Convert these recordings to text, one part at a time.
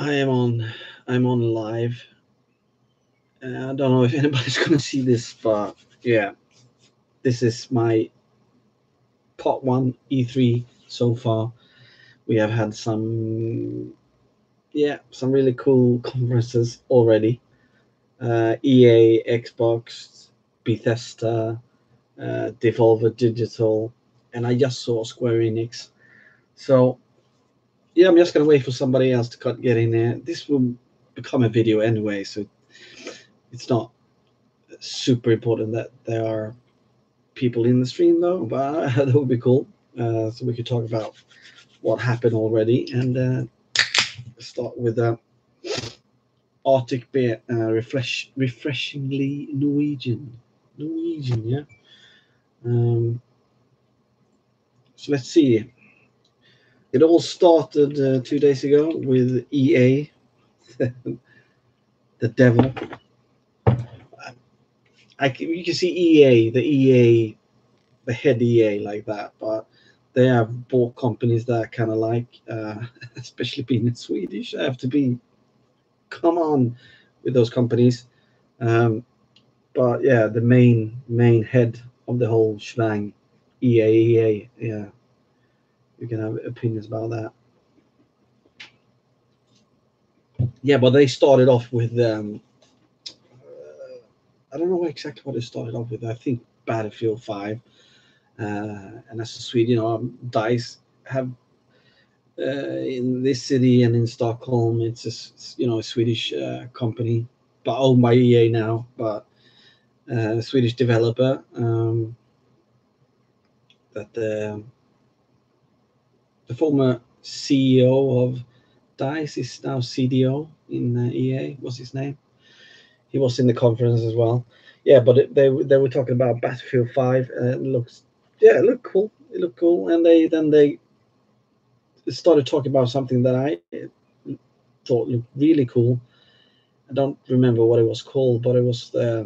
I am on. I'm on live. I don't know if anybody's gonna see this, but yeah, this is my part one E3 so far. We have had some really cool conferences already. EA, Xbox, Bethesda, Devolver Digital, and I just saw Square Enix. So yeah, I'm just gonna wait for somebody else to get in there. This will become a video anyway, so it's not super important that there are people in the stream though, but that would be cool. So we could talk about what happened already and start with Arctic Beer, refreshingly Norwegian. Norwegian, yeah. Um, so let's see. It all started 2 days ago with EA, the devil. You can see the head EA like that, but they have bought companies that I kind of like, especially being in Swedish. I have to be come on with those companies. Um, but yeah, the main head of the whole shebang, EA, yeah, you can have opinions about that. Yeah, but they started off with I don't know exactly what they started off with. I think Battlefield 5, and as a Swede, Dice have in this city and in Stockholm. It's a Swedish company, but owned by EA now, but a Swedish developer that the former CEO of Dice is now CDO in EA. What's his name? He was in the conference as well. Yeah, but they were talking about Battlefield 5. It looked cool. It looked cool, and they started talking about something that I thought looked really cool. I don't remember what it was called, but it was uh,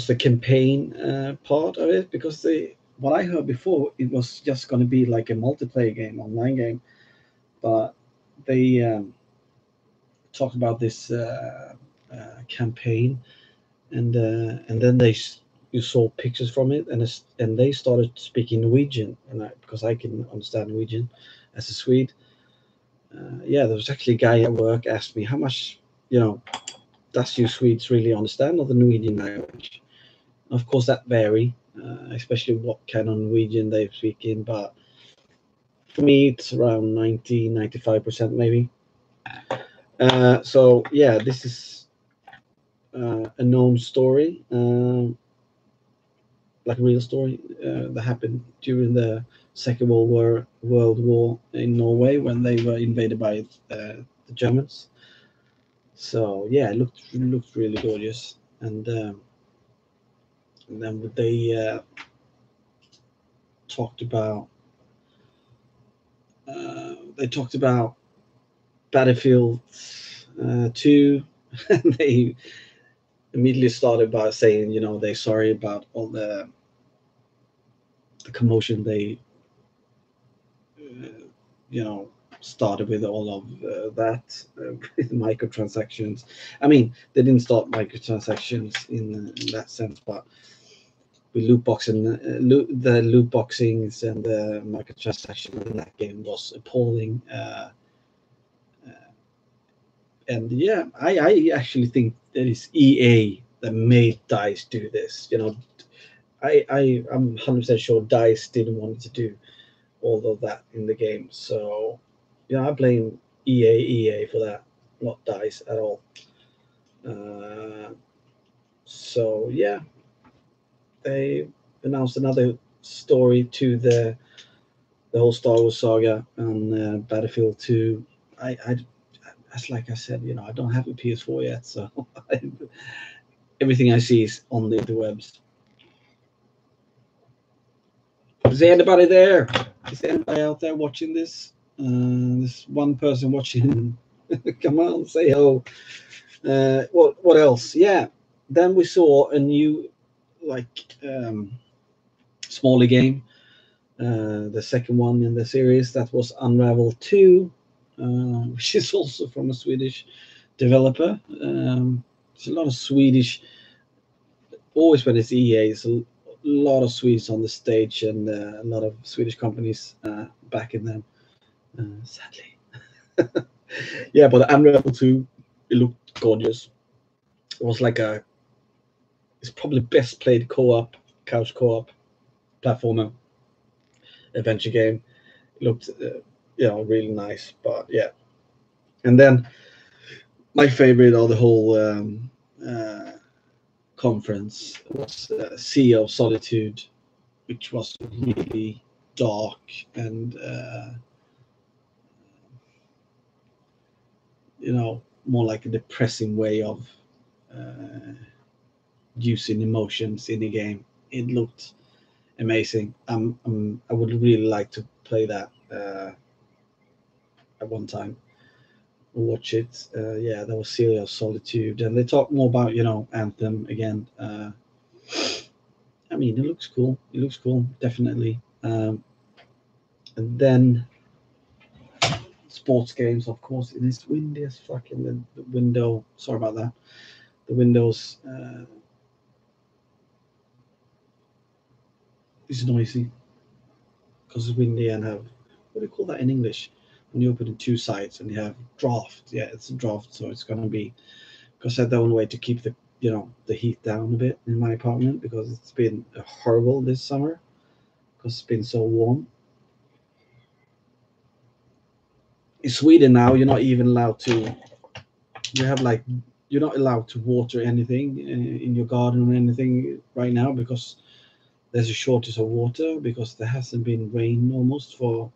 the campaign part of it, because what I heard before, it was just going to be like a multiplayer game, online game, but they talked about this campaign, and then you saw pictures from it, and they started speaking Norwegian, because I can understand Norwegian as a Swede. Yeah, there was actually a guy at work asked me how much, does you Swedes really understand of the Norwegian language? Of course, that vary, especially what kind of Norwegian they speak in. But for me, it's around 90-95% maybe. So yeah, this is a known story, like a real story that happened during the Second World War in Norway when they were invaded by the Germans. So yeah, it looked really gorgeous, and then they talked about they talked about Battlefield 2, and they immediately started by saying, they're sorry about all the commotion they, you know, started with all of that with microtransactions. I mean, they didn't start microtransactions in that sense, but with loot boxing, the loot boxings and the microtransactions in that game was appalling. And yeah, I actually think that it's EA that made Dice do this. I'm 100% sure Dice didn't want to do all of that in the game. So, I blame EA for that, not Dice at all. Uh, so yeah, they announced another story to the whole Star Wars saga and Battlefield 2. I As like I said, I don't have a PS4 yet, so everything I see is on the interwebs. Is there anybody there? Is there anybody out there watching this? This one person watching. Come on, say hello. What else? Yeah. Then we saw a new, like, smaller game. The second one in the series, that was Unravel 2, which is also from a Swedish developer. There's a lot of Swedish, always when it's EA, it's a lot of Swedes on the stage, and a lot of Swedish companies backing them, sadly. Yeah, but Unravel 2, it looked gorgeous. It was like it's probably best played co-op, couch co-op platformer adventure game. It looked, really nice. But yeah, and then my favorite of the whole conference was Sea of Solitude, which was really dark and more like a depressing way of using emotions in the game. It looked amazing. I would really like to play that at one time. Watch it. Yeah, that was Sea of Solitude, and they talk more about Anthem again. I mean, it looks cool. It looks cool, definitely. And then sports games, of course. It is windy as fuck in the window. Sorry about that. The windows is noisy because it's windy and have, what do you call that in English? When you open it two sides and you have draft. Yeah, it's a draft, so it's gonna be, because that's the only way to keep the heat down a bit in my apartment, because it's been horrible this summer because it's been so warm. In Sweden now, you're not even allowed to. You have like you're not allowed to water anything in your garden or anything right now, because there's a shortage of water, because there hasn't been rain almost for.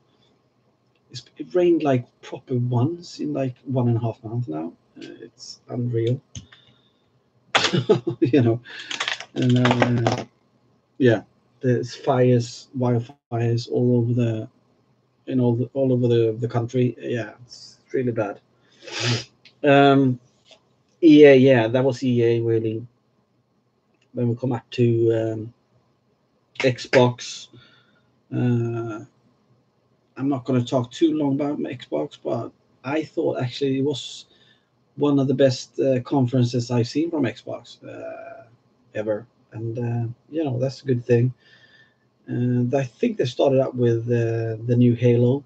It rained like proper once in like 1.5 months now. It's unreal, you know. And yeah, there's wildfires all over all over the country. Yeah, it's really bad. Um, EA, yeah, that was EA really. When we come up to Xbox, uh, I'm not going to talk too long about Xbox, but I thought actually it was one of the best conferences I've seen from Xbox ever, and that's a good thing. And I think they started out with the new Halo,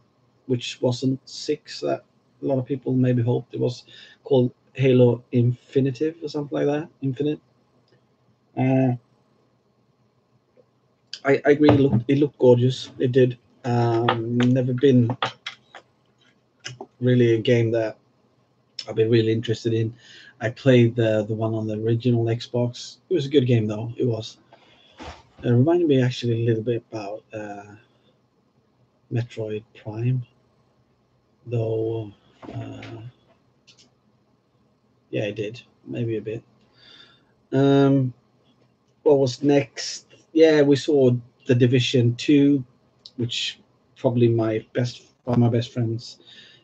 which wasn't six that a lot of people maybe hoped. It was called Halo Infinitive or something like that. Infinite. Uh, I agree. It looked gorgeous. It did. Never been really a game that I've been really interested in. I played the one on the original Xbox. It was a good game though. It was. It reminded me actually a little bit about Metroid Prime, though. Uh, yeah, it did. Maybe a bit. Um, what was next? Yeah, we saw the Division 2, which probably one of my best friends,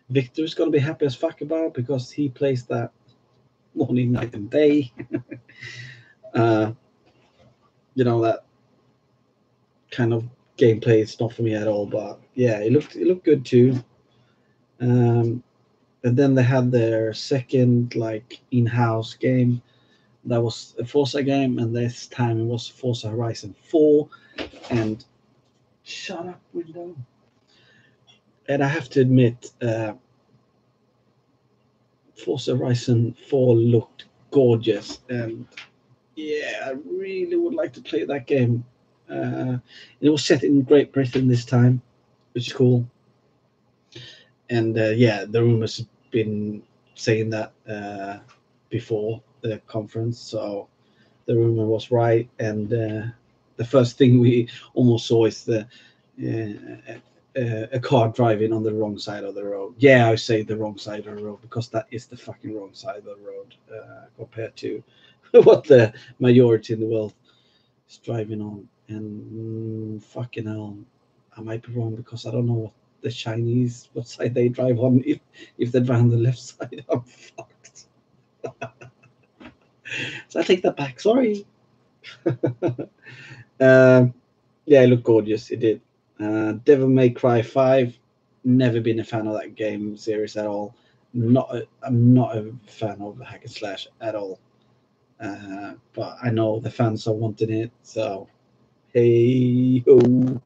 Victor, is going to be happy as fuck about, because he plays that morning, night, and day. uh, that kind of gameplay is not for me at all. But yeah, it looked good too. Um, and then they had their second like in-house game. That was a Forza game, and this time it was Forza Horizon 4. And shut up, window. And I have to admit, Forza Horizon 4 looked gorgeous, and yeah, I really would like to play that game. It was set in Great Britain this time, which is cool. And yeah, the rumors have been saying that before the conference, so the rumor was right. And the first thing we almost saw is a car driving on the wrong side of the road. Yeah, I say the wrong side of the road, because that is the fucking wrong side of the road compared to what the majority in the world is driving on. And fucking hell, I might be wrong, because I don't know the Chinese what side they drive on. If they drive on the left side, I'm fucked. So I take that back. Sorry. um, yeah, it looked gorgeous. It did. Devil May Cry 5. Never been a fan of that game series at all. I'm not a fan of hack and slash at all. But I know the fans are wanting it, so hey ho.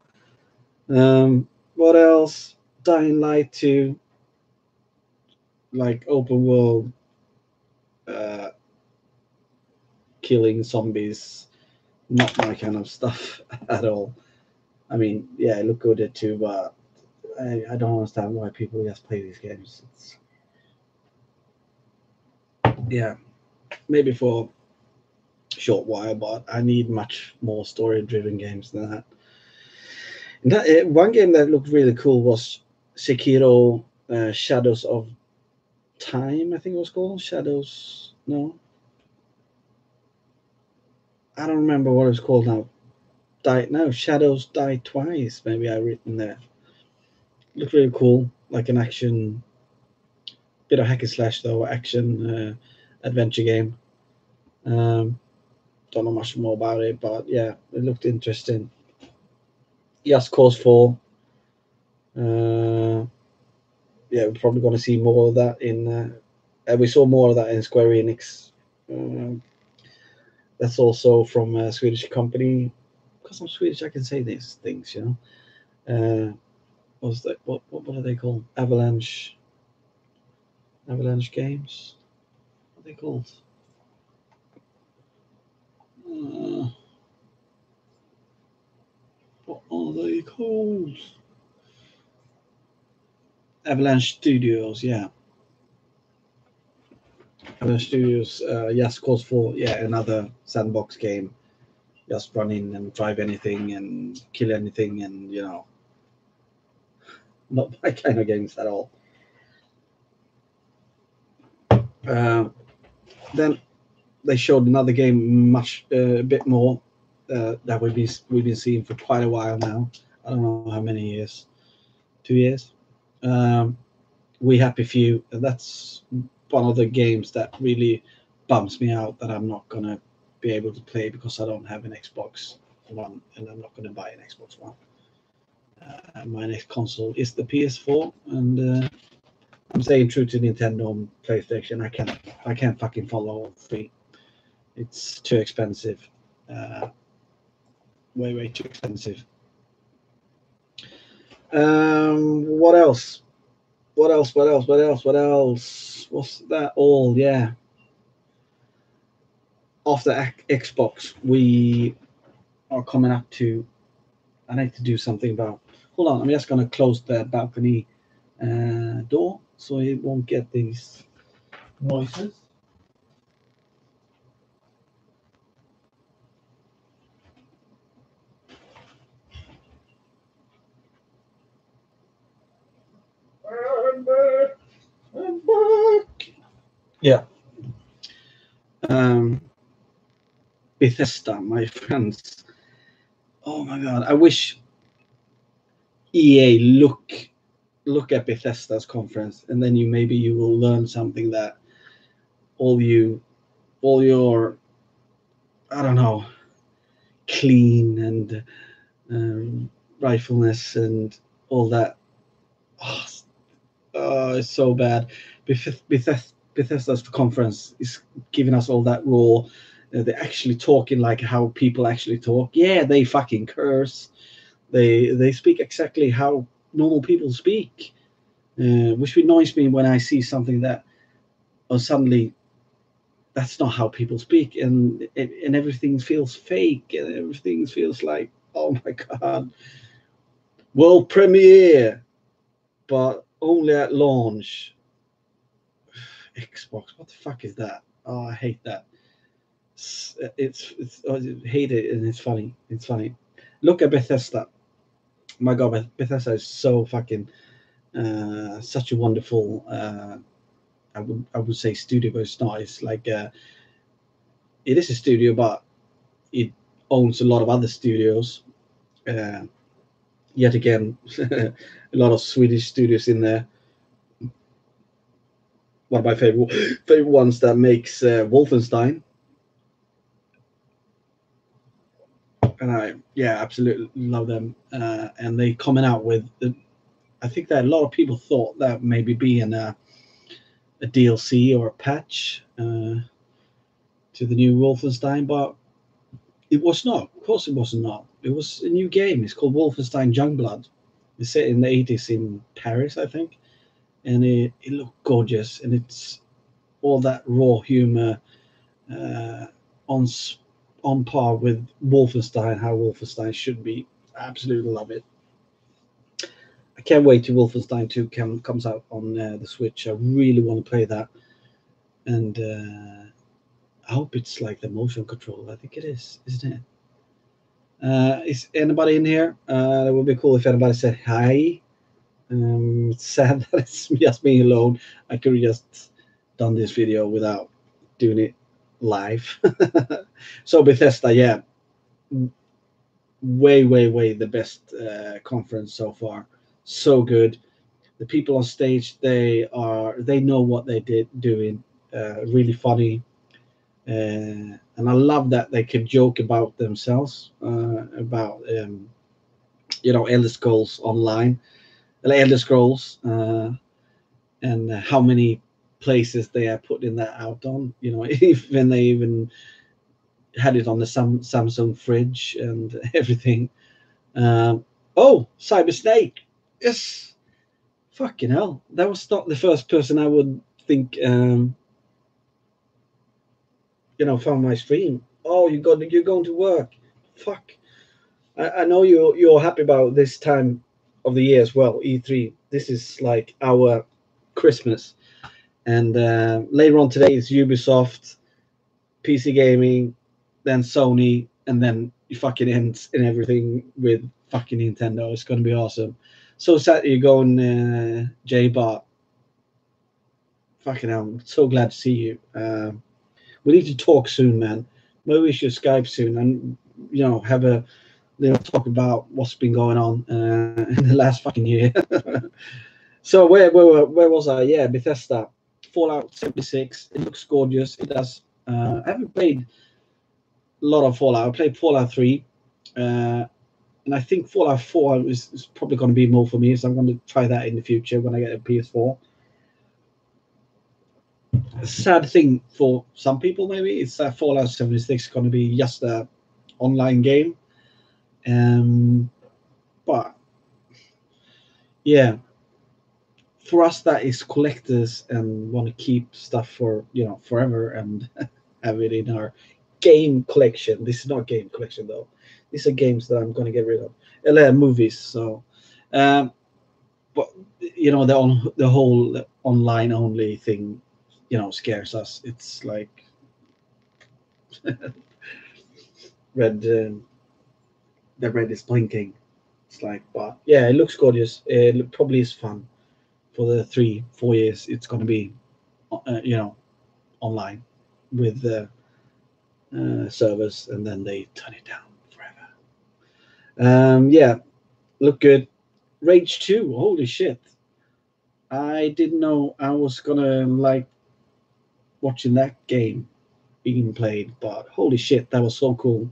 What else? Dying Light 2, like open world, uh, killing zombies. Not my kind of stuff at all. I mean, yeah, it looked good at too, but I don't understand why people just play these games. Yeah, maybe for a short while, but I need much more story-driven games than that. One game that looked really cool was Sekiro Shadows of Time, I think it was called. Shadows, no? I don't remember what it's called now. Shadows Die Twice, maybe I written there. Looked really cool, like an action, bit of hack and slash though, action adventure game. Don't know much more about it, but yeah, it looked interesting. Just Cause 4. Yeah, we're probably going to see more of that in. We saw more of that in Square Enix. That's also from a Swedish company. Because I'm Swedish, I can say these things, you know. What was that? What are they called? Avalanche Games. What are they called? Uh, what are they called? Avalanche Studios, yeah. Avalanche Studios, Just Cause 4, yeah, another sandbox game. Just run in and drive anything and kill anything, and you know, not my kind of games at all. Then they showed another game, much a bit more that we've been seeing for quite a while now. I don't know how many years, 2 years. We Happy Few. That's one of the games that really bums me out that I'm not gonna be able to play because I don't have an Xbox One, and I'm not gonna buy an Xbox One. My next console is the PS4, and I'm staying true to Nintendo and PlayStation. I can't fucking follow all three. It's too expensive. Way too expensive. What else? What else? What's that all? Yeah. After Xbox, we are coming up to. I need to do something about. Hold on, I'm just gonna close the balcony door so it won't get these noises. I'm back. I'm back. Yeah. Bethesda, my friends. Oh my god, I wish EA look at Bethesda's conference, and then you will learn something that all your I don't know, clean and rightfulness and all that. It's so bad. Bethesda's conference is giving us all that raw. They're actually talking like how people actually talk. Yeah, they fucking curse. They speak exactly how normal people speak, which annoys me when I see something that, or suddenly that's not how people speak, and everything feels fake, and everything feels like, oh my god, world premiere, but only at launch. Xbox, what the fuck is that? Oh, I hate that. It's I hate it, and it's funny. It's funny. Look at Bethesda. My god, Bethesda is so fucking such a wonderful. I would say studio, but it's not. It's like it is a studio, but it owns a lot of other studios. Uh, Yet again, a lot of Swedish studios in there. One of my favorite ones that makes Wolfenstein. and I absolutely love them. And they coming out with I think that a lot of people thought that maybe being a DLC or a patch to the new Wolfenstein, but it was not. Of course, it was not. It was a new game. It's called Wolfenstein Youngblood. It's set in the 80s in Paris, I think, and it looked gorgeous, and it's all that raw humor uh, on on par with Wolfenstein, how Wolfenstein should be. I absolutely love it. I can't wait till Wolfenstein 2 comes out on the Switch. I really want to play that, and I hope it's like the motion control. I think it is, isn't it? Is anybody in here? It would be cool if anybody said hi. It's sad that it's just me alone. I could have just done this video without doing it live. So Bethesda, yeah, way the best conference so far. So good. The people on stage, they know what they did doing. Really funny. And I love that they could joke about themselves, about Elder Scrolls Online, Elder Scrolls, and how many places they are putting that out on. Even they even had it on the Samsung fridge and everything. Oh, Cyber Snake, yes, fucking hell, that was not the first person I would think. Found my stream. Oh, you're going to work. Fuck. I know you're happy about this time of the year as well. E3. This is like our Christmas, and later on today is Ubisoft, PC gaming, then Sony, and then it fucking ends in everything with fucking Nintendo. It's gonna be awesome. So sad you're going, Jay, but fucking hell, I'm so glad to see you. We need to talk soon, man. Maybe we should Skype soon and have a talk about what's been going on in the last fucking year. So where was I? Yeah, Bethesda, Fallout 76. It looks gorgeous. It does. I haven't played a lot of Fallout. I played Fallout 3, and I think Fallout 4 is probably going to be more for me. So I'm going to try that in the future when I get a PS4. A sad thing for some people, maybe, is that Fallout 76 is going to be just a online game. But yeah, for us that is collectors and want to keep stuff for forever and have it in our game collection. This is not game collection though. These are games that I'm going to get rid of. Movies. So, but the whole online only thing, scares us. It's like red. The red is blinking. It's like, but yeah, it looks gorgeous. It probably is fun for the 3-4 years. It's going to be, online with the servers, and then they turn it down forever. Yeah, look good. Rage 2. Holy shit! I didn't know I was gonna like watching that game being played, but holy shit, that was so cool.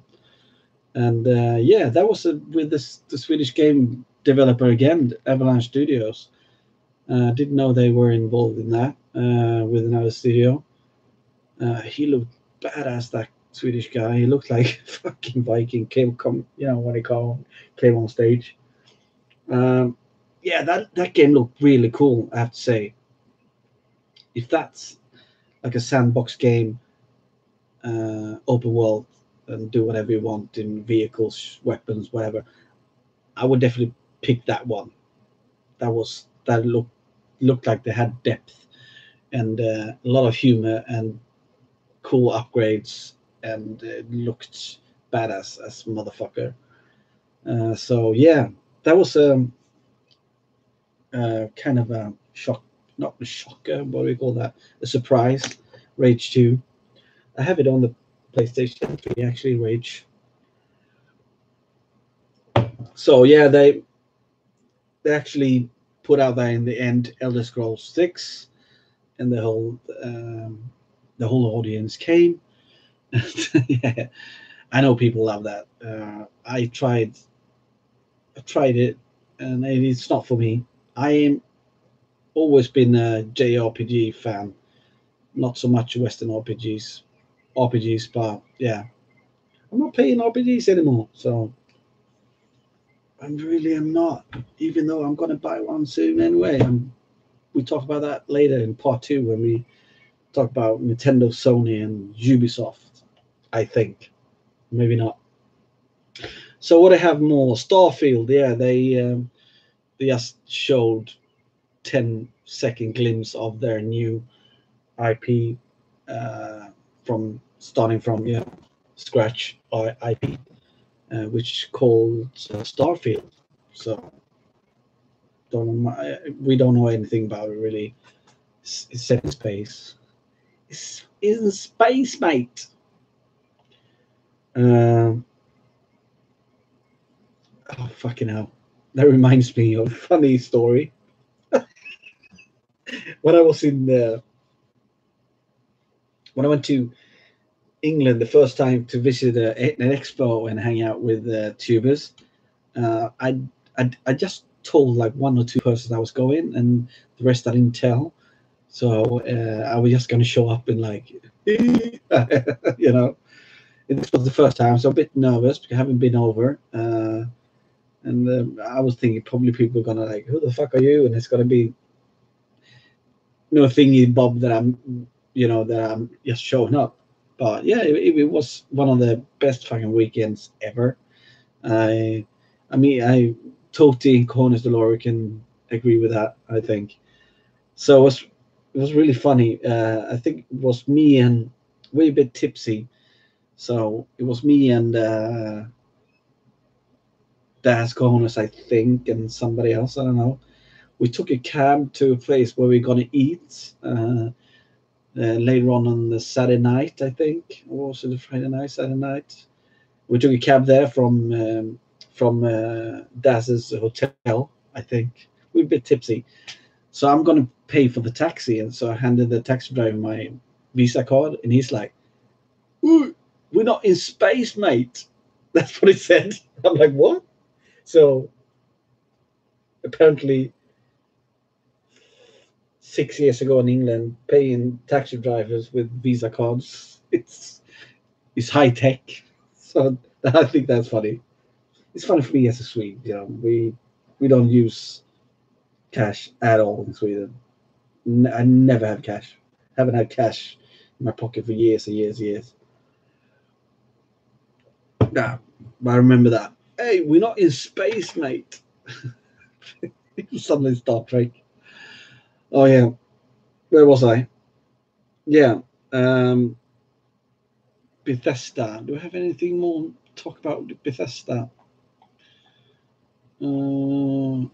And yeah, that was with the Swedish game developer again, Avalanche Studios. Didn't know they were involved in that with another studio. He looked badass, that Swedish guy. He looked like fucking Viking when he came on stage. Yeah, that game looked really cool, I have to say. If that's like a sandbox game, open world, and do whatever you want in vehicles, weapons, whatever, I would definitely pick that one. That looked like they had depth and a lot of humor and cool upgrades, and it looked badass as motherfucker. So yeah, that was kind of a shock, not a shocker, what do we call that? A surprise. Rage 2. I have it on the PlayStation 3 actually, Rage. So yeah, they actually put out there in the end Elder Scrolls 6, and the whole audience came. Yeah, I know people love that. I tried it, and it's not for me. I am always been a JRPG fan, not so much Western RPGs, but yeah, I'm not playing RPGs anymore. So I really am not, even though I'm gonna buy one soon anyway. We talk about that later in part two when we talk about Nintendo, Sony, and Ubisoft. I think maybe not. So what I have more Starfield? Yeah, they just showed 10-second glimpse of their new IP from starting from scratch IP, which is called Starfield. So we don't know anything about it really. It's set in space. It's in space, mate. Um, oh fucking hell! That reminds me of a funny story. When I was in when I went to England the first time to visit an expo and hang out with tubers, I just told like one or two persons I was going, and the rest I didn't tell. So I was just going to show up and like, you know. And this was the first time, so I'm a bit nervous because I haven't been over. And I was thinking probably people are gonna like, who the fuck are you? And it's gonna be no thingy bob that I'm just showing up. But yeah, it was one of the best fucking weekends ever. I I mean I totally corners Delora can agree with that, I think. So it was really funny. I think it was me and we a bit tipsy. So it was me and Das Corners, I think, and somebody else, I don't know. We took a cab to a place where we're gonna eat later on the Saturday night, I think, or was it Friday night, Saturday night? We took a cab there from Das's hotel, I think. We were a bit tipsy, so I'm gonna pay for the taxi, and so I handed the taxi driver my Visa card, and he's like, "Ooh, we're not in space, mate." That's what he said. I'm like, what? So apparently 6 years ago in England, paying taxi drivers with Visa cards, it's high tech. So I think that's funny. It's funny for me as a Swede. We don't use cash at all in Sweden. I never have cash. Haven't had cash in my pocket for years and years and years. Nah, but I remember that. Hey, we're not in space, mate. Suddenly Star Trek. Oh yeah, where was I? Yeah, um, Bethesda. Do I have anything more to talk about Bethesda? Uh,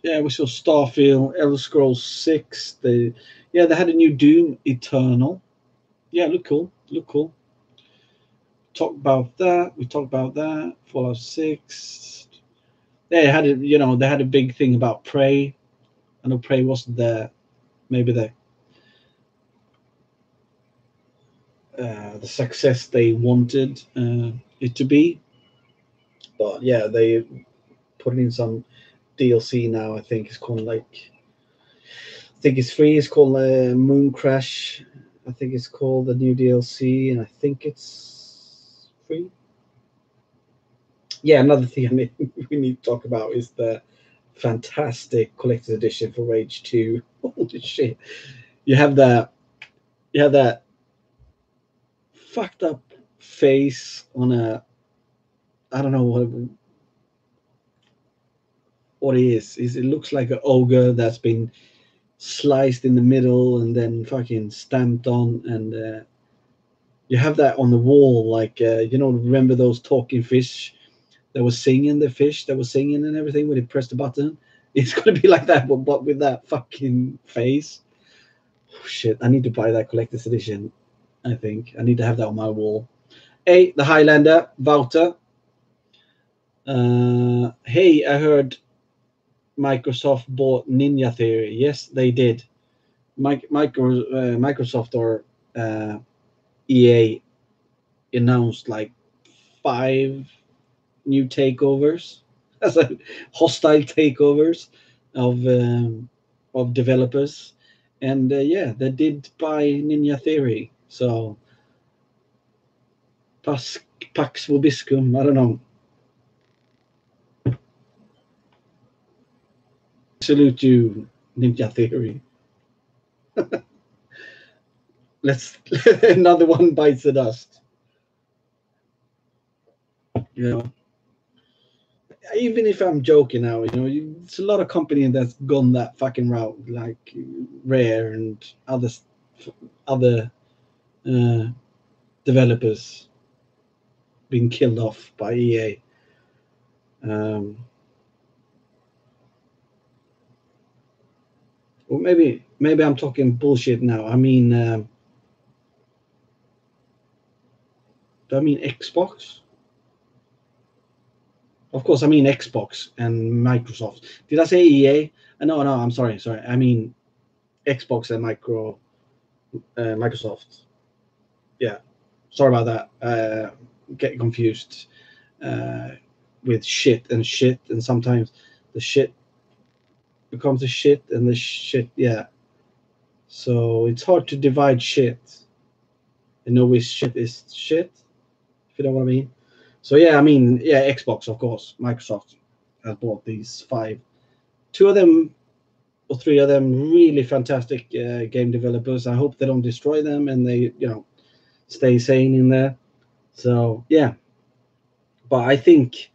yeah, we saw Starfield, Elder Scrolls 6. They had a new Doom Eternal. Yeah, look cool. Look cool. Talk about that. We talked about that. Fallout 6. They had a big thing about Prey. I know Prey wasn't there. Maybe the success they wanted it to be. But yeah, they put in some DLC now. I think it's called like I think it's free. It's called Moon Crash. I think it's called the new DLC, and I think it's free. Yeah, another thing we need to talk about is the fantastic collector's edition for Rage 2. Holy shit! You have that. You have that fucked up face on a. I don't know what it is. It looks like an ogre that's been sliced in the middle and then fucking stamped on, and you have that on the wall, like remember those talking fish that was singing, the fish that was singing and everything when he pressed the button. It's gonna be like that, but with that fucking face. Oh, shit, I need to buy that collector's edition. I think I need to have that on my wall. Hey, the Highlander, Wouter. Hey, I heard Microsoft bought Ninja Theory. Yes, they did. Microsoft or EA announced like 5 new takeovers, as a hostile takeovers of developers, and yeah, they did buy Ninja Theory. So Pax Vobiscum, I don't know. Salute you, Ninja Theory. Let's another one bites the dust. You know, even if I'm joking now, you know, it's a lot of company that's gone that fucking route, like Rare and other developers being killed off by EA. Or maybe I'm talking bullshit now. I mean, do I mean Xbox? Of course, I mean Xbox and Microsoft. Did I say EA? No, I'm sorry. I mean Xbox and Microsoft. Yeah, sorry about that. Get confused with shit, and sometimes the shit becomes a shit, and the shit, yeah. So it's hard to divide shit and know which shit is shit, if you know what I mean. So yeah, I mean, yeah, Xbox, of course. Microsoft has bought these 5, 2 of them or 3 of them really fantastic game developers. I hope they don't destroy them and they, you know, stay sane in there. So yeah, but I think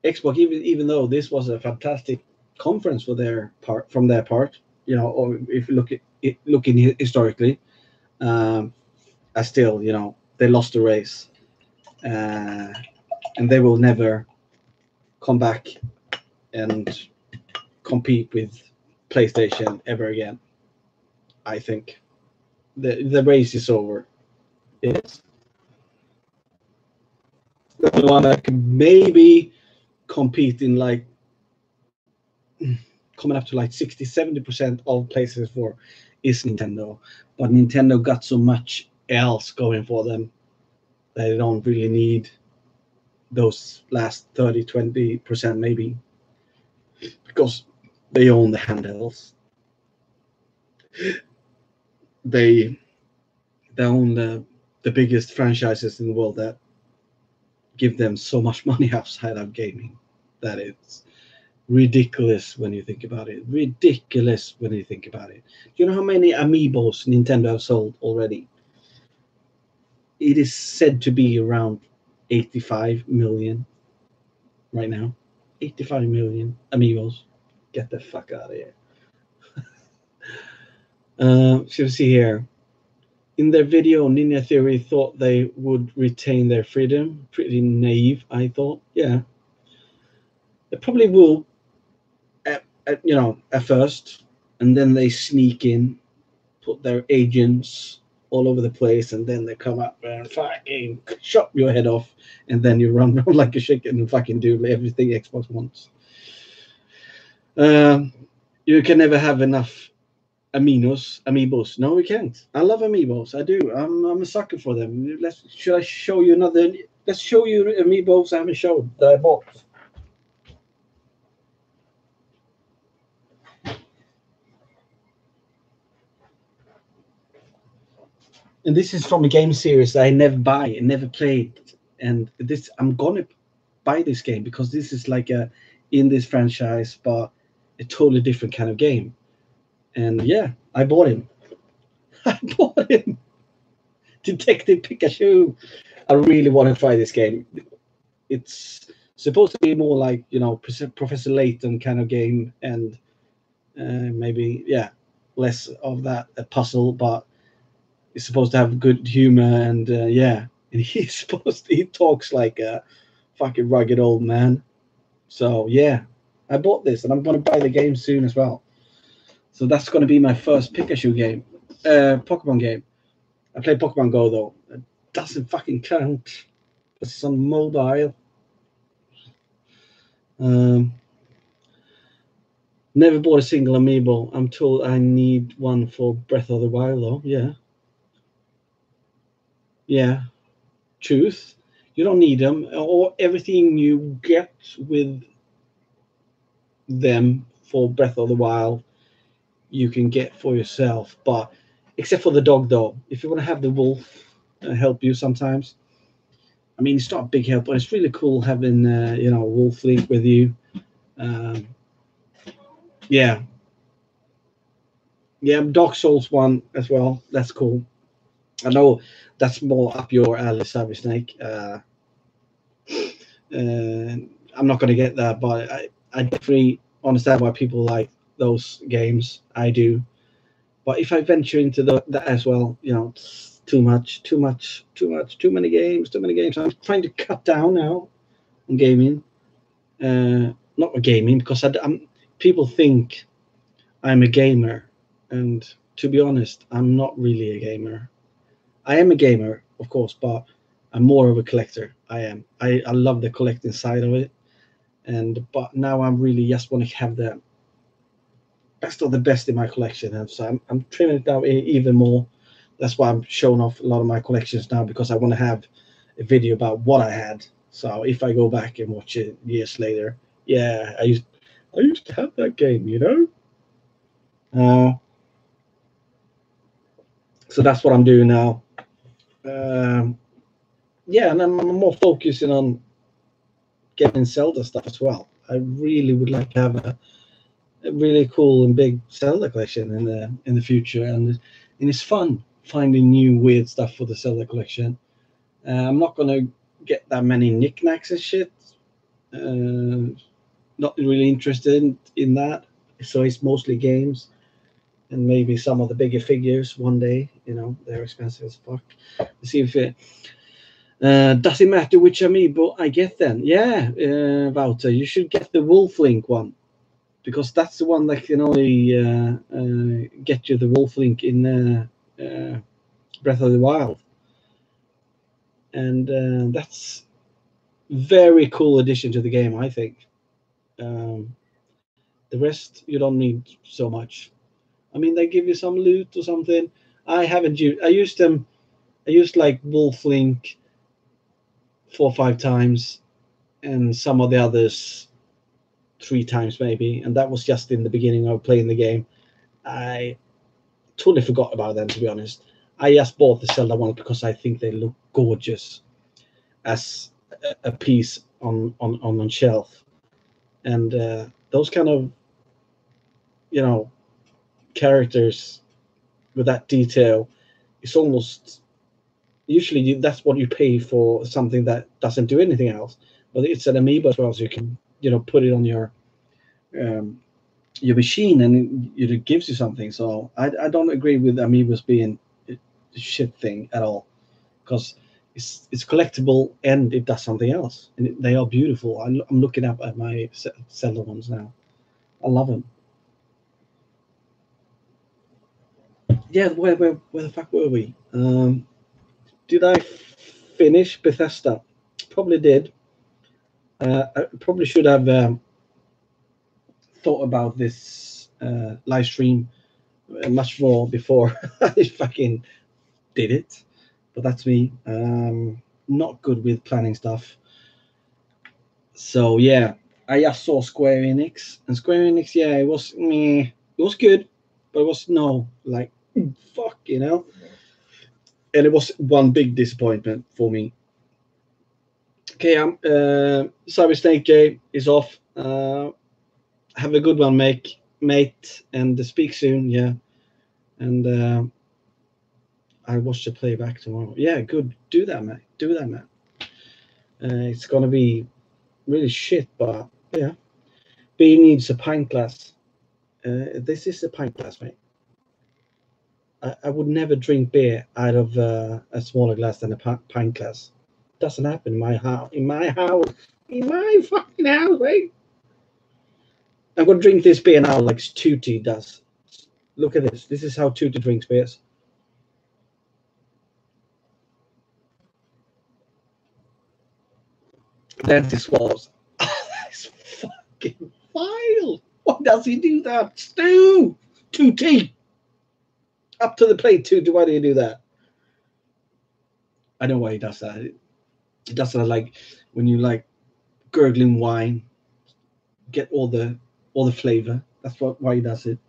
Xbox, even though this was a fantastic conference for their part, from their part, you know, or if you look at it, looking historically, I still, you know, they lost the race, and they will never come back and compete with PlayStation ever again. I think the race is over. It's the one that could maybe compete in like coming up to like 60-70% of PlayStation 4 is Nintendo, but Nintendo got so much else going for them that they don't really need those last 30-20% maybe, because they own the handhelds. They own the biggest franchises in the world that give them so much money outside of gaming that it's ridiculous when you think about it. Ridiculous when you think about it. Do you know how many amiibos Nintendo have sold already? It is said to be around 85 million right now. 85 million amiibos. Get the fuck out of here. So see here. In their video, Ninja Theory thought they would retain their freedom. Pretty naive, I thought. Yeah. They probably will, you know, at first, and then they sneak in, put their agents all over the place, and then they come up and fucking chop your head off, and then you run around like a chicken and fucking do everything Xbox wants. You can never have enough amiibos. No, we can't. I love amiibos. I do. I'm a sucker for them. Should I show you another? Let's show you amiibos I haven't showed that I bought. And this is from a game series I never buy and never played. And this, I'm gonna buy this game because this is like a in this franchise, but a totally different kind of game. And yeah, I bought him. I bought him. Detective Pikachu. I really want to try this game. It's supposed to be more like, you know, Professor Layton kind of game, and maybe, yeah, less of that a puzzle, but it's supposed to have good humor, and yeah, and he talks like a fucking rugged old man. So yeah, I bought this, and I'm gonna buy the game soon as well. So that's gonna be my first Pikachu game, Pokemon game. I played Pokemon Go though. It doesn't fucking count because it's on mobile. Never bought a single amiibo. I'm told I need one for Breath of the Wild though. Yeah. Yeah. Truth. You don't need them, or everything you get with them for Breath of the Wild, you can get for yourself. But except for the dog, though, if you want to have the wolf help you sometimes, I mean, it's not a big help, but it's really cool having a wolf link with you. Um, yeah, yeah, Dark Souls one as well. That's cool. I know that's more up your alley, Savvy Snake. I'm not going to get that, but I definitely understand why people like those games. I do. But if I venture into that as well, it's too much, too much, too much, too many games, too many games. I'm trying to cut down now on gaming. Not gaming because people think I'm a gamer, and to be honest, I'm not really a gamer. I am a gamer, of course, but I'm more of a collector. I am. I love the collecting side of it, but now I'm really just want to have the best of the best in my collection, and so I'm trimming it down even more. That's why I'm showing off a lot of my collections now because I want to have a video about what I had. So if I go back and watch it years later, yeah, I used to have that game. Uh, so that's what I'm doing now. Um, yeah, and I'm more focusing on getting Zelda stuff as well. I really would like to have a really cool and big Zelda collection in the future, and it's fun finding new weird stuff for the Zelda collection. I'm not gonna get that many knickknacks and shit. Uh, Not really interested in that. So it's mostly games and maybe some of the bigger figures one day. They're expensive as fuck. Let's see if it does it matter which amiibo I get then. Yeah, Wouter, you should get the Wolf Link one because that's the one that can only get you the Wolf Link in Breath of the Wild, and that's very cool addition to the game, I think. Um, the rest you don't need so much. I mean, they give you some loot or something. I haven't used. I used them. I used like Wolf Link 4 or 5 times, and some of the others 3 times maybe, and that was just in the beginning of playing the game. I totally forgot about them, to be honest. I just bought the Zelda one because I think they look gorgeous as a piece on shelf, and those kind of you know characters with that detail, it's almost usually that's what you pay for something that doesn't do anything else. But it's an amiibo as well, so you can put it on um, your machine, and it gives you something. So I don't agree with amiibos being a shit thing at all, because it's collectible and it does something else, and they are beautiful. I'm looking up at my Zelda ones now. I love them. Yeah, where the fuck were we? Did I finish Bethesda? Probably did. I probably should have thought about this live stream much more before I fucking did it. But that's me. Not good with planning stuff. So yeah, I just saw Square Enix, and Square Enix, yeah, it was meh. It was good, but it was no like fuck. And it was one big disappointment for me. Okay, Cyber Snake J is off. Have a good one, mate, and speak soon. Yeah, and I watch the playback tomorrow. Yeah, good. Do that, mate. Do that, man. It's gonna be really shit, but yeah. B needs a pint glass. This is a pint glass, mate. I would never drink beer out of a smaller glass than a pint glass. Doesn't happen in my house. In my house. In my fucking house, mate. I'm gonna drink this beer now like Tootie does. Look at this. This is how Tootie drinks beers. Then he swallows. That's fucking vile. Why does he do that? Stu! Tootie! Up to the plate, Tootie. Why do you do that? I know why he does that. It does like when you like gurgling wine, get all the flavor. That's why he does it.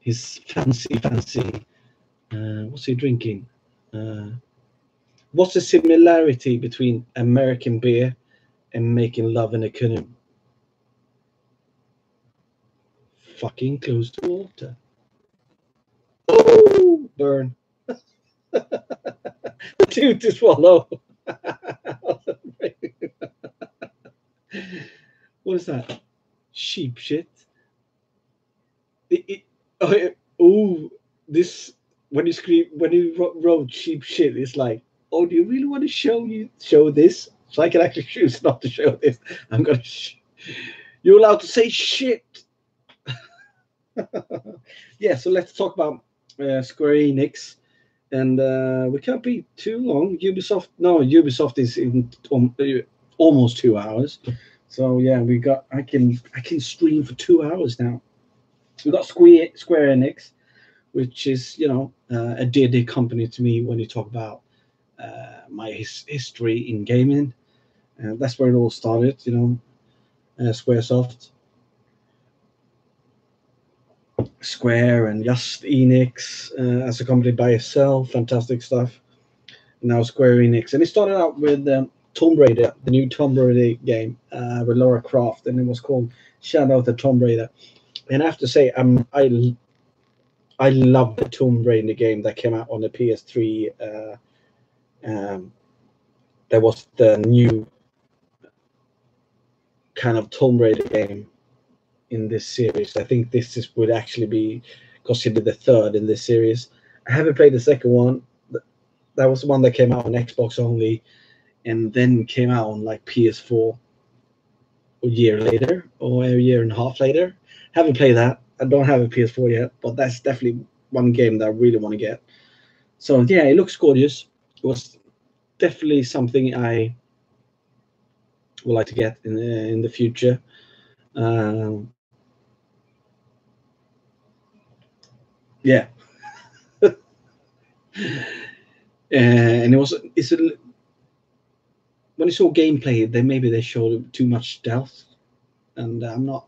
His fancy. What's he drinking? Uh, what's the similarity between American beer and making love in a canoe? Fucking close to water. Oh, burn. Dude, to swallow. What is that? Sheep shit. Oh, this when you wrote sheep shit, it's like, oh, do you really want to show this? So I can actually choose not to show this. I'm gonna. You're allowed to say shit. Yeah, so let's talk about Square Enix, and we can't be too long. Ubisoft is in almost 2 hours. So yeah, I can stream for 2 hours now. We got Square Enix, which is a dear company to me when you talk about my history in gaming. That's where it all started. SquareSoft, Square, and just Enix as a company by itself. Fantastic stuff. Now Square Enix, and it started out with Tomb Raider, the new Tomb Raider game with Lara Croft, and it was called Shadow of the Tomb Raider. And I have to say, I love the Tomb Raider game that came out on the PS3. That was the new kind of Tomb Raider game in this series. I think would actually be considered the third in this series. I haven't played the second one. That was the one that came out on Xbox only, and then came out on like PS4 a year later or a year and a half later. Haven't played that. I don't have a PS4 yet, but that's definitely one game that I really want to get. So yeah, it looks gorgeous. It was definitely something I would like to get in the future. Um, yeah, and it's when you saw gameplay, they showed too much stealth, and I'm not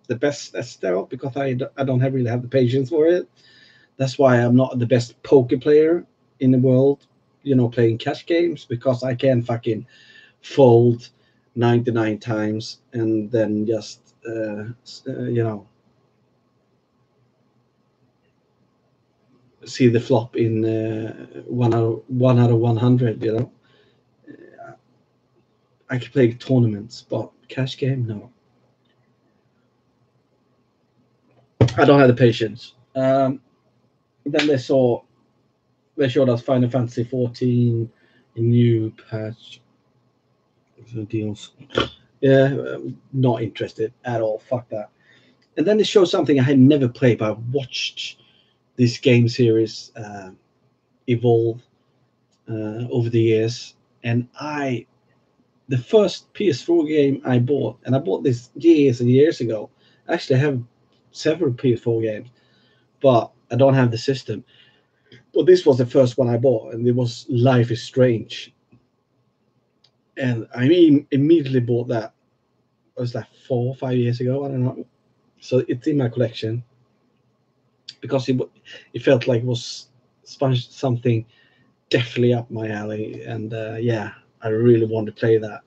the best at stealth because I don't really have the patience for it. That's why I'm not the best poker player in the world, playing cash games, because I can fucking fold 99 times and then just see the flop in one out of 100. I can play tournaments, but cash game, no. I don't have the patience. Then they showed us Final Fantasy 14, a new patch deals. Yeah, not interested at all. Fuck that. And then they showed something I had never played, but I watched this game series evolve over the years. And the first PS4 game I bought, and I bought this years and years ago. Actually, I have several PS4 games, but I don't have the system. But this was the first one I bought, and it was Life is Strange. And I immediately bought that. Was that 4 or 5 years ago? I don't know. So it's in my collection because it felt like it was something definitely up my alley, and yeah, I really want to play that.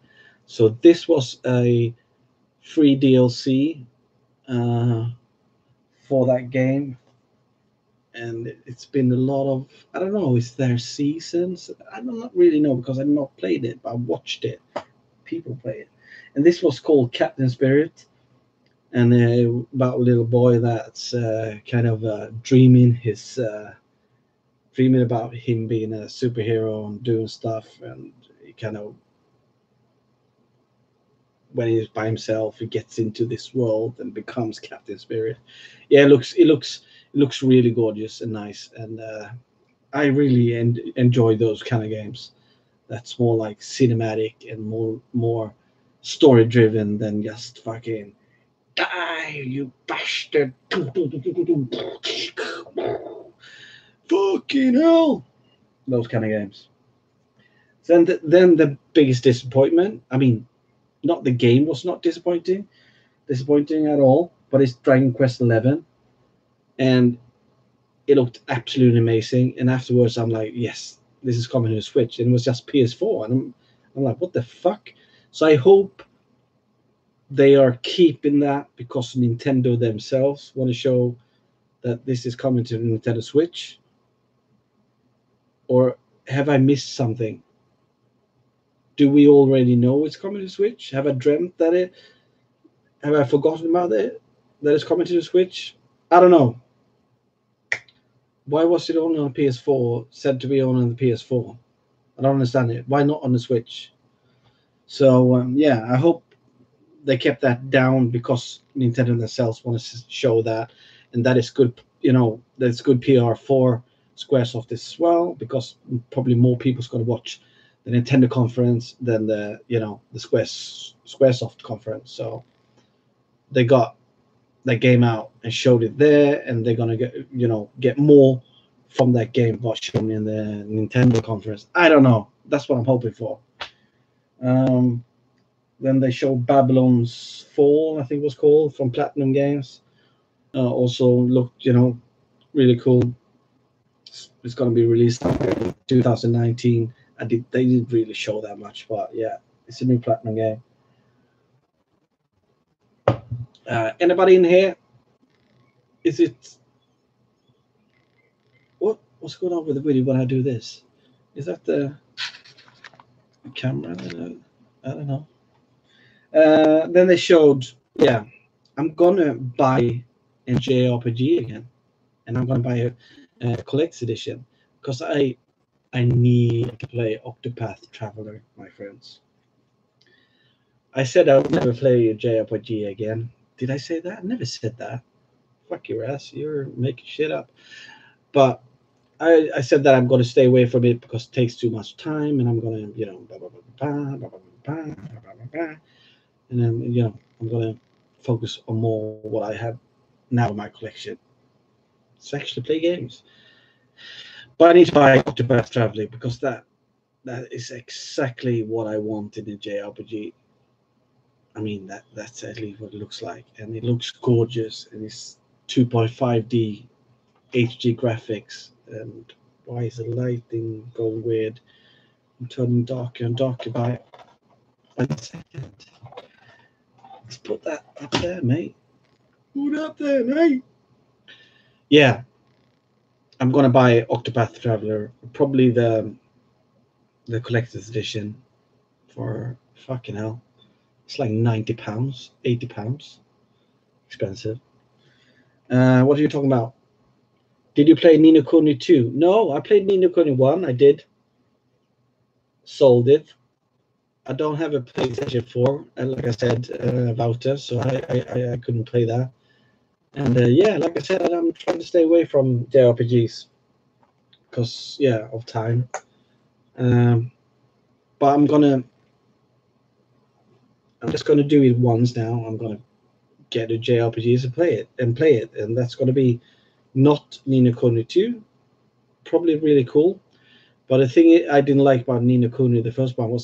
So this was a free DLC uh, for that game, and it's been a lot of, I don't know, is there seasons? I don't really know because I've not played it, but I watched it. People play it, and this was called Captain Spirit, and about a little boy that's kind of dreaming about him being a superhero and doing stuff, and he kind of, when he's by himself, he gets into this world and becomes Captain Spirit. Yeah, it looks really gorgeous and nice, and I really enjoy those kind of games. That's more like cinematic and more story driven than just fucking die, you bastard. Fucking hell. Those kind of games. Then the biggest disappointment. I mean, not the game was not disappointing at all, but it's Dragon Quest 11, and it looked absolutely amazing. And afterwards, I'm like, yes, this is coming to Switch, and it was just PS4, and I'm like, what the fuck? So I hope they are keeping that because Nintendo themselves want to show that this is coming to Nintendo Switch, or have I missed something? Do we already know it's coming to Switch? Have I dreamt that it? Have I forgotten about it? That it's coming to the Switch? I don't know. Why was it only on PS4? Said to be on the PS4. I don't understand it. Why not on the Switch? So yeah, I hope they kept that down because Nintendo themselves want to show that, and that is good. You know, that's good PR for SquareSoft as well, because probably more people's going to watch the Nintendo conference than the SquareSoft conference. So they got that game out and showed it there, and they're gonna get more from that game what's shown in the Nintendo conference. I don't know. That's what I'm hoping for. Then they showed Babylon's Fall, I think it was called, from Platinum Games. Also looked, really cool. It's going to be released in 2019. They didn't really show that much, but yeah, it's a new Platinum game. Anybody in here? Is it what's going on with the video when I do this? Is that the camera? I don't know. Then they showed, yeah, I'm gonna buy a JRPG again, and I'm gonna buy a collector's edition because I need to play Octopath Traveler, my friends. I said I would never play a JRPG again. Did I say that? I never said that. Fuck your ass. You're making shit up. But I said that I'm going to stay away from it because it takes too much time, and I'm going to, blah, blah, blah, blah, blah, blah, blah, blah, blah, blah, and then, I'm going to focus on more what I have now in my collection. It's actually play games. But I need to buy Octopath Traveler because that is exactly what I want in a JRPG. I mean, that's at least what it looks like, and it looks gorgeous, and it's 2.5D HD graphics. And why is the lighting going weird? I'm turning darker and darker by 1 second. Let's put that up there, mate. Put it up there, mate. Yeah, I'm gonna buy Octopath Traveler, probably the collector's edition, for fucking hell. It's like £90, £80. Expensive. What are you talking about? Did you play Ni no Kuni 2? No, I played Ni no Kuni 1. I did. Sold it. I don't have a PlayStation 4, like I said, Wouter, so I couldn't play that. And yeah, like I said, I'm trying to stay away from JRPGs because, yeah, of time. But I'm just gonna do it once now. I'm gonna get a JRPGs and play it, and that's gonna be not Ni no Kuni 2. Probably really cool. But the thing I didn't like about Ni no Kuni, the first one,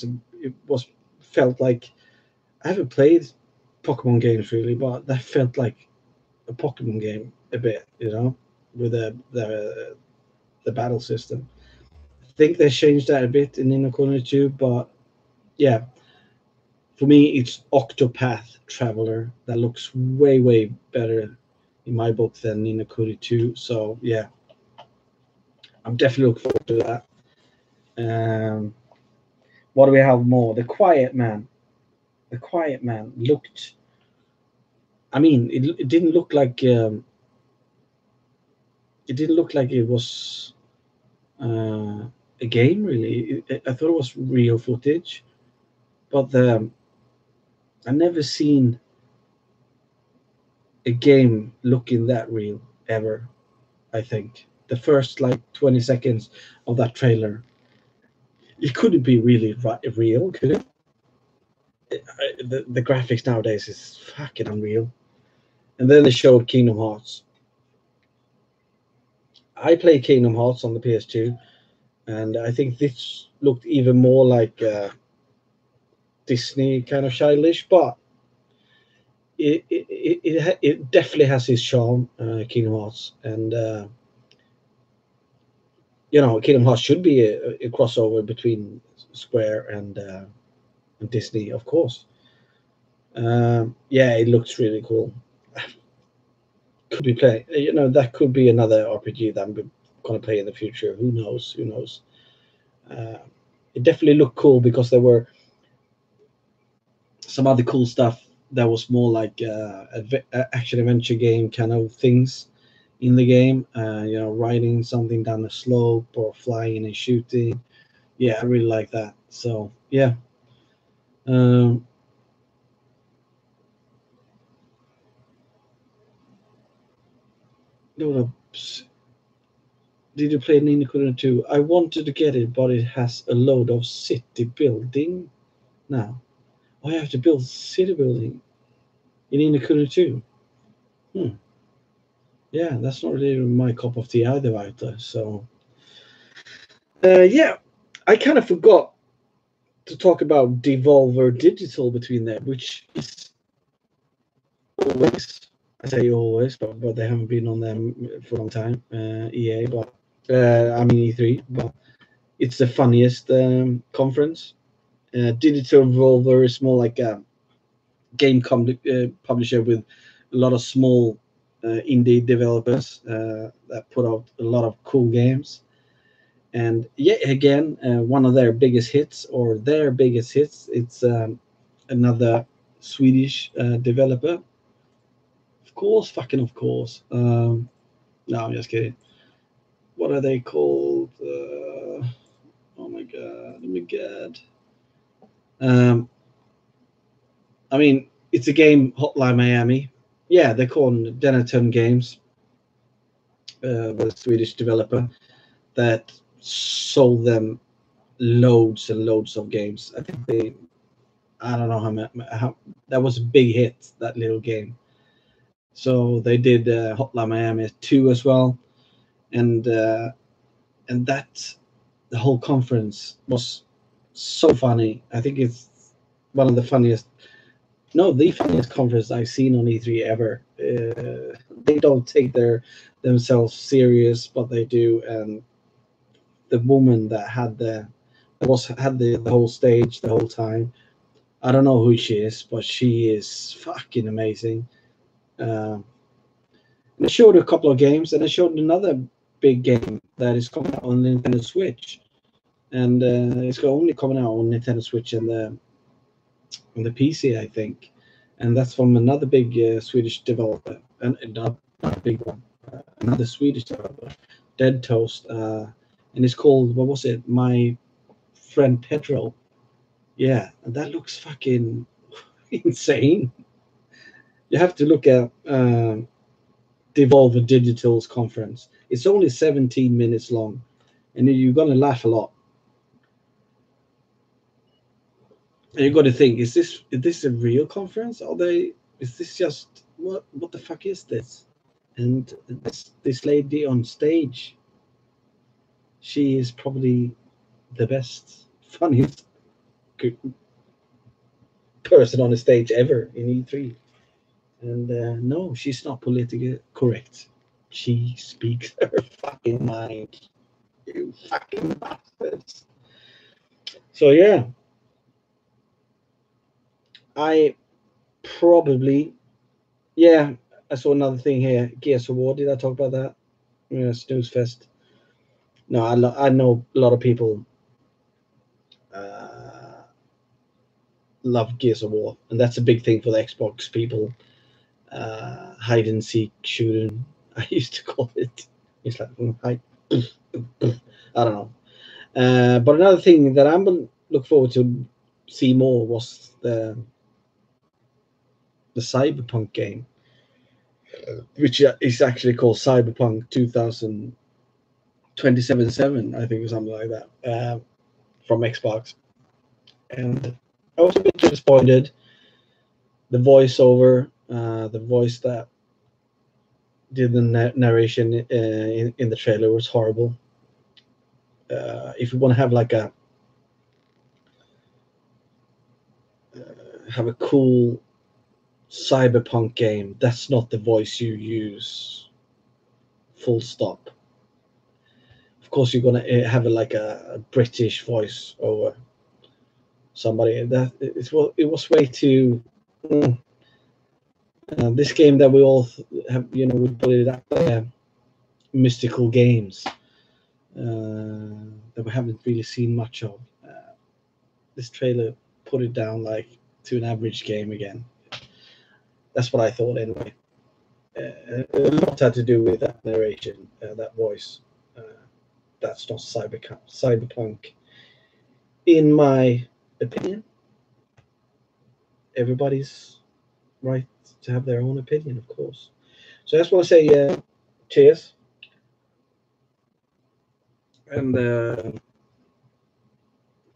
felt like I haven't played Pokemon games really, but that felt like a Pokemon game a bit, with the battle system. I think they changed that a bit in Ni no Kuni 2, but yeah, for me it's Octopath Traveler that looks way better in my book than Ni no Kuni 2. So yeah, I'm definitely looking forward to that. What do we have more? The Quiet Man. The Quiet Man looked. I mean, it didn't look like. It didn't look like it was a game. Really, I thought it was real footage, but I never seen a game looking that real ever. I think the first like 20 seconds of that trailer, it couldn't be really real, could it? The graphics nowadays is fucking unreal. And then they showed Kingdom Hearts. I play Kingdom Hearts on the PS2, and I think this looked even more like Disney kind of childish, but it definitely has its charm, Kingdom Hearts, and Kingdom Hearts should be a crossover between Square and Disney, of course. Yeah, it looks really cool. Could be play, that could be another RPG that I'm gonna play in the future. Who knows? Who knows? Uh, it definitely looked cool because there were some other cool stuff that was more like action adventure game kind of things in the game. Riding something down the slope or flying and shooting. Yeah, I really like that. So yeah. Um, did you play Nina Kuni 2? I wanted to get it, but it has a load of city building now. I have to build city building in Nina Kuni 2. Hmm. Yeah, that's not really my cup of tea either, either. So, yeah, I kind of forgot to talk about Devolver Digital between there, which is always, I say always, but they haven't been on them for a long time. EA, but I mean E3, but it's the funniest conference. Digital Devolver is more like a game publisher with a lot of small indie developers that put out a lot of cool games. And yet again, one of their biggest hits, it's another Swedish developer. Of course, fucking of course. No, I'm just kidding. What are they called? Oh my god! Oh my god! Um, I mean, it's a game, Hotline Miami. Yeah, they're called Denaton Games, the Swedish developer that sold them loads and loads of games. I think I don't know how that was a big hit, that little game. So they did Hotline Miami 2 as well, and that the whole conference was so funny. I think it's one of the funniest, no, the funniest conference I've seen on E3 ever. They don't take themselves serious, but they do. And the woman that had the whole stage the whole time. I don't know who she is, but she is fucking amazing. And it showed a couple of games, and it showed another big game that is coming out on Nintendo Switch, and it's only coming out on Nintendo Switch and the PC, I think, and that's from another big Swedish developer, and not a big one, another Swedish developer, Dead Toast, and it's called, what was it? My Friend Pedro. Yeah, and that looks fucking insane. You have to look at Devolver Digital's conference. It's only 17 minutes long, and you're gonna laugh a lot. And you got to think: is this a real conference? Are they? Is this just what the fuck is this? And this lady on stage, she is probably the best, funniest person on the stage ever in E3. And no, she's not politically correct. She speaks her fucking mind. You fucking bastards. So yeah, I probably, yeah. I saw another thing here. Gears of War. Did I talk about that? Yeah, snooze fest. No, I know a lot of people uh, love Gears of War, and that's a big thing for the Xbox people. Hide and seek shooting. I used to call it. It's like hide. I don't know. But another thing that I'm look forward to see more was the Cyberpunk game, which is actually called Cyberpunk 2077, I think, or something like that, from Xbox. And I was a bit disappointed. The voiceover, the voice that did the narration in the trailer was horrible. If you want to have like a have a cool cyberpunk game, that's not the voice you use. Full stop. Of course, you're gonna have a British voice over somebody. That it was way too. mm, this game that we all have, we put it up there, mystical games that we haven't really seen much of. This trailer put it down like to an average game again. That's what I thought anyway. A lot had to do with that narration, that voice. Uh, that's not cyberpunk, in my opinion. Everybody's right to have their own opinion, of course. So I just want to say cheers, and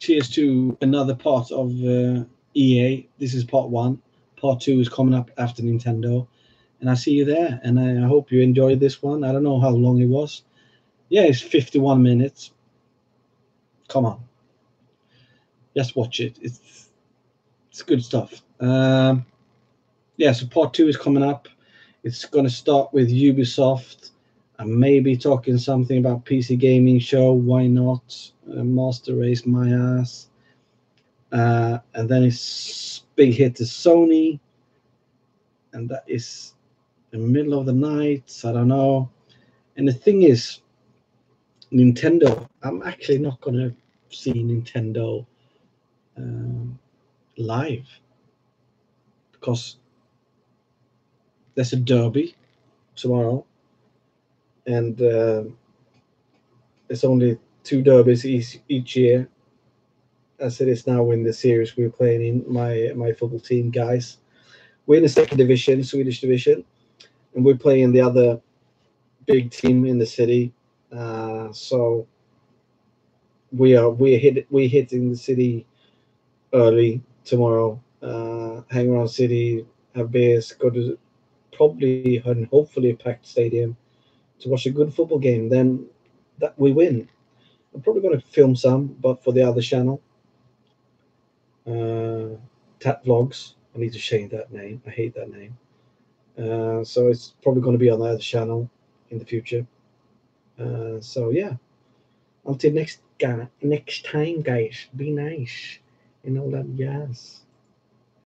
cheers to another part of EA. This is part one. Part two is coming up after Nintendo, and I see you there. And I hope you enjoyed this one. I don't know how long it was. Yeah, it's 51 minutes. Come on, just watch it. It's good stuff. Yeah, so part two is coming up. It's going to start with Ubisoft. I'm maybe talking something about PC gaming show. Why not? Master Race my ass. And then it's big hit is Sony. And that is in the middle of the night. I don't know. And the thing is, Nintendo. I'm actually not going to see Nintendo live because there's a derby tomorrow. And it's only two derbies each year, as it is now in the series we're playing in. My football team, guys, we're in the second division, Swedish division, and we're playing the other big team in the city. So we're hitting the city early tomorrow. Hang around city, have beers, go to probably and hopefully a packed stadium to watch a good football game. Then that we win. I'm probably going to film some, but for the other channel, Tat Vlogs. I need to change that name. I hate that name. So it's probably going to be on the other channel in the future. So yeah, until next time, guys. Be nice and all that jazz.